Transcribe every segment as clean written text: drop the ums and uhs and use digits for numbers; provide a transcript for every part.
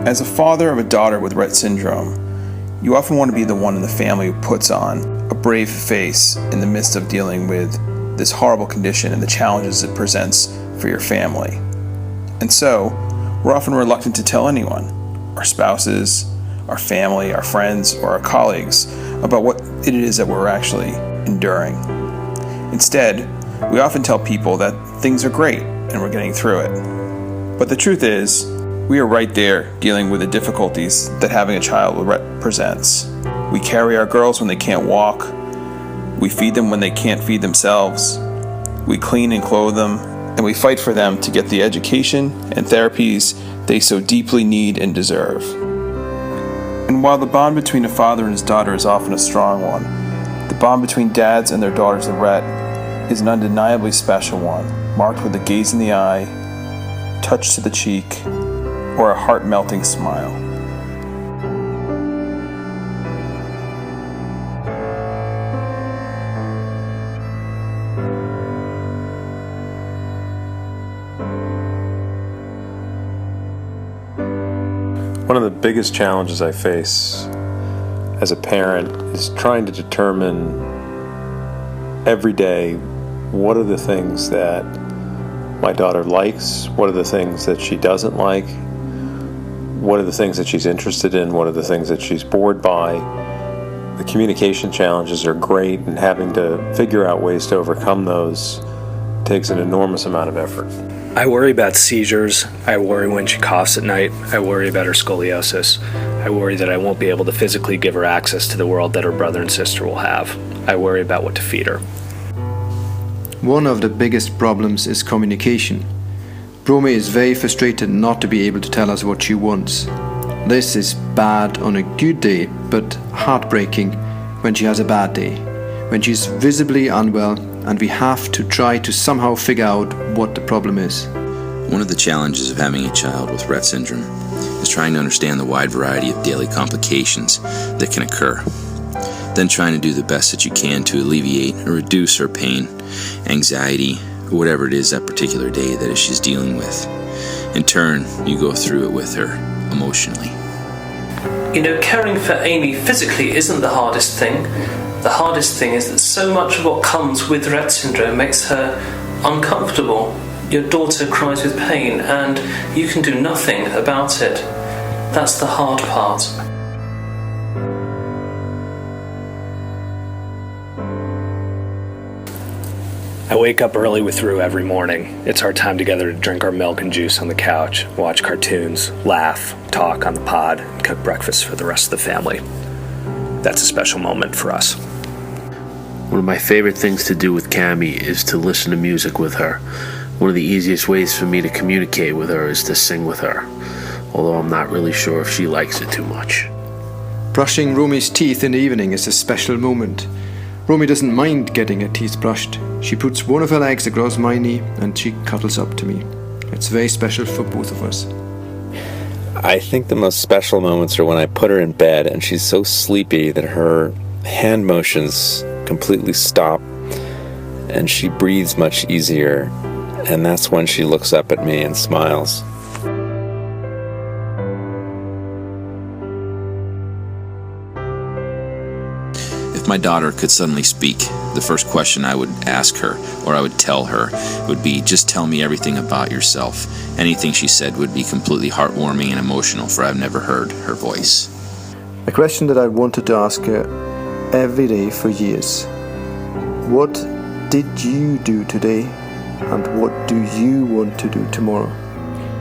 As a father of a daughter with Rett Syndrome, you often want to be the one in the family who puts on a brave face in the midst of dealing with this horrible condition and the challenges it presents for your family. And so, we're often reluctant to tell anyone, our spouses, our family, our friends, or our colleagues, about what it is that we're actually enduring. Instead, we often tell people that things are great and we're getting through it. But the truth is, we are right there dealing with the difficulties that having a child with Rett presents. We carry our girls when they can't walk. We feed them when they can't feed themselves. We clean and clothe them, and we fight for them to get the education and therapies they so deeply need and deserve. And while the bond between a father and his daughter is often a strong one, the bond between dads and their daughters with Rett is an undeniably special one, marked with a gaze in the eye, touch to the cheek, or a heart-melting smile. One of the biggest challenges I face as a parent is trying to determine every day what are the things that my daughter likes, what are the things that she doesn't like, what are the things that she's interested in, what are the things that she's bored by. The communication challenges are great, and having to figure out ways to overcome those takes an enormous amount of effort. I worry about seizures. I worry when she coughs at night. I worry about her scoliosis. I worry that I won't be able to physically give her access to the world that her brother and sister will have. I worry about what to feed her. One of the biggest problems is communication. Romy is very frustrated not to be able to tell us what she wants. This is bad on a good day, but heartbreaking when she has a bad day, when she's visibly unwell, and we have to try to somehow figure out what the problem is. One of the challenges of having a child with Rett syndrome is trying to understand the wide variety of daily complications that can occur. Then trying to do the best that you can to alleviate or reduce her pain, anxiety, or whatever it is that particular day that she's dealing with. In turn, you go through it with her emotionally. You know, caring for Amy physically isn't the hardest thing. The hardest thing is that so much of what comes with Rett syndrome makes her uncomfortable. Your daughter cries with pain and you can do nothing about it. That's the hard part. I wake up early with Rue every morning. It's our time together to drink our milk and juice on the couch, watch cartoons, laugh, talk on the pod, and cook breakfast for the rest of the family. That's a special moment for us. One of my favorite things to do with Cammie is to listen to music with her. One of the easiest ways for me to communicate with her is to sing with her, although I'm not really sure if she likes it too much. Brushing Romy's teeth in the evening is a special moment. Romy doesn't mind getting her teeth brushed. She puts one of her legs across my knee and she cuddles up to me. It's very special for both of us. I think the most special moments are when I put her in bed and she's so sleepy that her hand motions completely stop and she breathes much easier, and that's when she looks up at me and smiles. If my daughter could suddenly speak, the first question I would ask her, or I would tell her, would be, just tell me everything about yourself. Anything she said would be completely heartwarming and emotional, for I've never heard her voice. A question that I wanted to ask her every day for years. What did you do today, and what do you want to do tomorrow?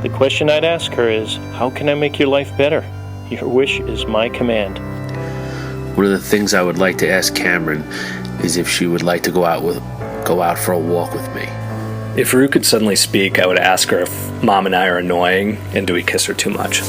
The question I'd ask her is, how can I make your life better? Your wish is my command. One of the things I would like to ask Cameron is if she would like to go out for a walk with me. If Rue could suddenly speak, I would ask her if Mom and I are annoying and do we kiss her too much.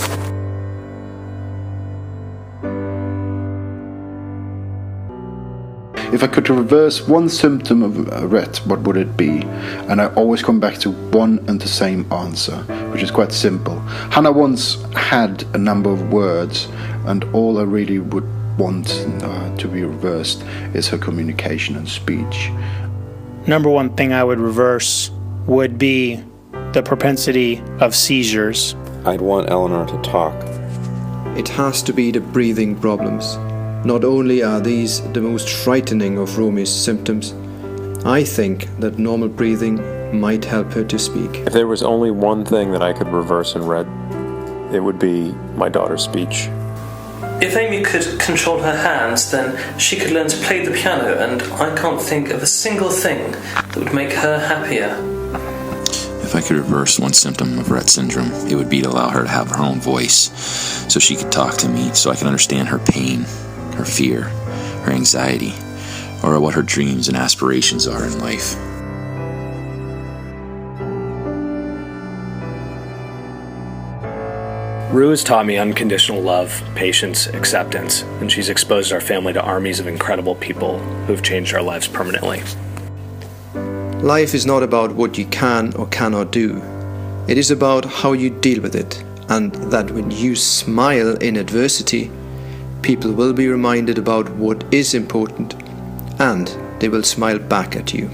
If I could reverse one symptom of Rett, what would it be? And I always come back to one and the same answer, which is quite simple. Hannah once had a number of words, and all I really would want to be reversed is her communication and speech. Number one thing I would reverse would be the propensity of seizures. I'd want Eleanor to talk. it has to be the breathing problems. Not only are these the most frightening of Romy's symptoms, I think that normal breathing might help her to speak. If there was only one thing that I could reverse in Rett, it would be my daughter's speech. If Amy could control her hands, then she could learn to play the piano, and I can't think of a single thing that would make her happier. If I could reverse one symptom of Rett syndrome, it would be to allow her to have her own voice so she could talk to me, so I could understand her pain, her fear, her anxiety, or what her dreams and aspirations are in life. Rue has taught me unconditional love, patience, acceptance, and she's exposed our family to armies of incredible people who've changed our lives permanently. Life is not about what you can or cannot do. It is about how you deal with it, and that when you smile in adversity, people will be reminded about what is important, and they will smile back at you.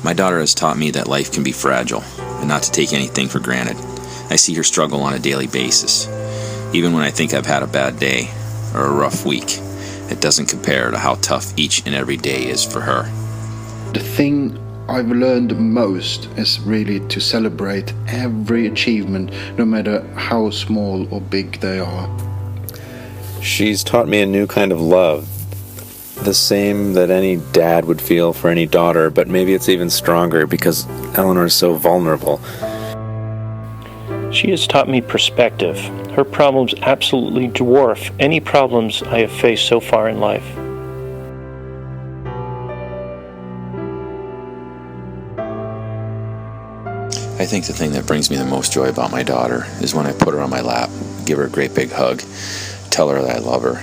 My daughter has taught me that life can be fragile, and not to take anything for granted. I see her struggle on a daily basis. Even when I think I've had a bad day or a rough week, it doesn't compare to how tough each and every day is for her. The thing I've learned most is really to celebrate every achievement, no matter how small or big they are. She's taught me a new kind of love, the same that any dad would feel for any daughter, but maybe it's even stronger because Eleanor is so vulnerable. She has taught me perspective. Her problems absolutely dwarf any problems I have faced so far in life. I think the thing that brings me the most joy about my daughter is when I put her on my lap, give her a great big hug, tell her that I love her.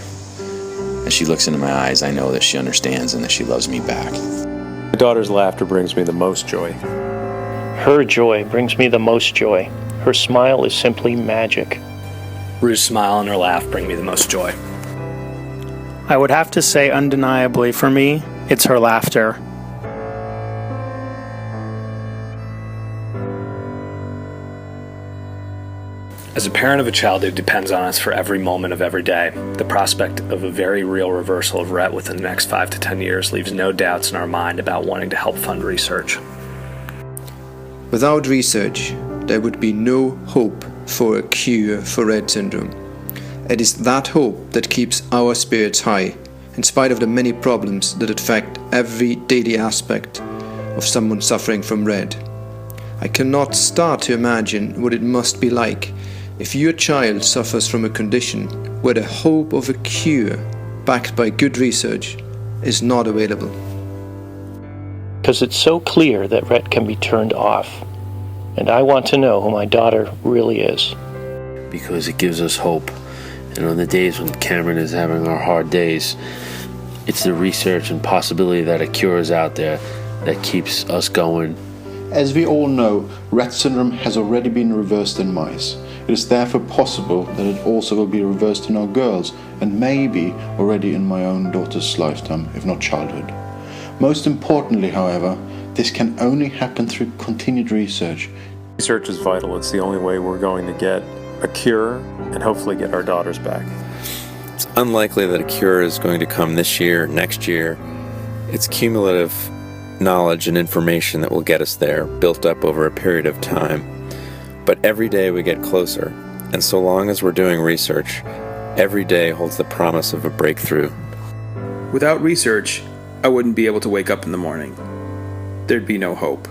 As she looks into my eyes, I know that she understands and that she loves me back. My daughter's laughter brings me the most joy. Her joy brings me the most joy. Her smile is simply magic. Rue's smile and her laugh bring me the most joy. I would have to say undeniably for me, it's her laughter. As a parent of a child who depends on us for every moment of every day, the prospect of a very real reversal of Rett within the next 5 to 10 years leaves no doubts in our mind about wanting to help fund research. Without research, there would be no hope for a cure for Rett syndrome. It is that hope that keeps our spirits high, in spite of the many problems that affect every daily aspect of someone suffering from Rett. I cannot start to imagine what it must be like if your child suffers from a condition where the hope of a cure, backed by good research, is not available. Because it's so clear that Rett can be turned off. And I want to know who my daughter really is. Because it gives us hope. And on the days when Cameron is having our hard days, it's the research and possibility that a cure is out there that keeps us going. As we all know, Rett syndrome has already been reversed in mice. It is therefore possible that it also will be reversed in our girls, and maybe already in my own daughter's lifetime, if not childhood. Most importantly, however, this can only happen through continued research. Research is vital. It's the only way we're going to get a cure and hopefully get our daughters back. It's unlikely that a cure is going to come this year, next year. It's cumulative knowledge and information that will get us there, built up over a period of time. But every day we get closer, and so long as we're doing research, every day holds the promise of a breakthrough. Without research, I wouldn't be able to wake up in the morning. There'd be no hope.